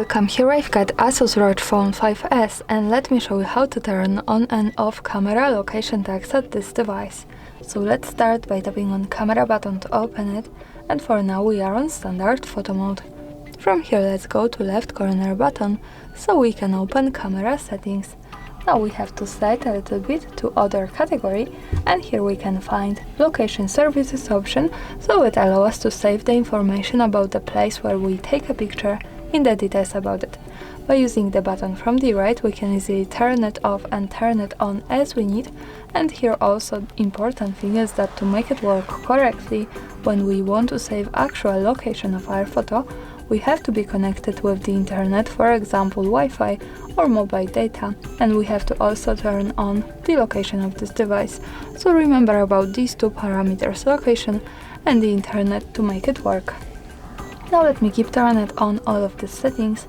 Welcome, here I've got ASUS ROG Phone 5S and let me show you how to turn on and off camera location tags at this device. So let's start by tapping on camera button to open it, and for now we are on standard photo mode. From here let's go to left corner button so we can open camera settings. Now we have to slide a little bit to other category, and here we can find location services option, so it allows us to save the information about the place where we take a picture in the details about it. By using the button from the right we can easily turn it off and turn it on as we need, and here also important thing is that to make it work correctly, when we want to save actual location of our photo, we have to be connected with the internet, for example Wi-Fi or mobile data, and we have to also turn on the location of this device. So remember about these two parameters, location and the internet, to make it work. Now let me keep turning on all of these settings.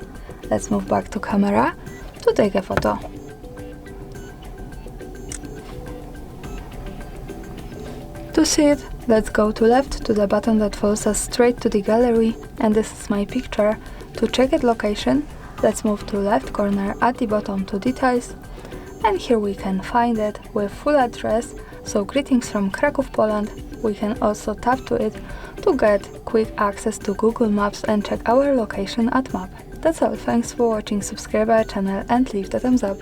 Let's move back to camera to take a photo. To see it, let's go to left to the button that follows us straight to the gallery, and this is my picture. To check its location, let's move to left corner at the bottom to details, and here we can find it with full address, so greetings from Kraków, Poland. We can also tap to it to get quick access to Google Maps and check our location at map. That's all, thanks for watching, subscribe our channel and leave the thumbs up.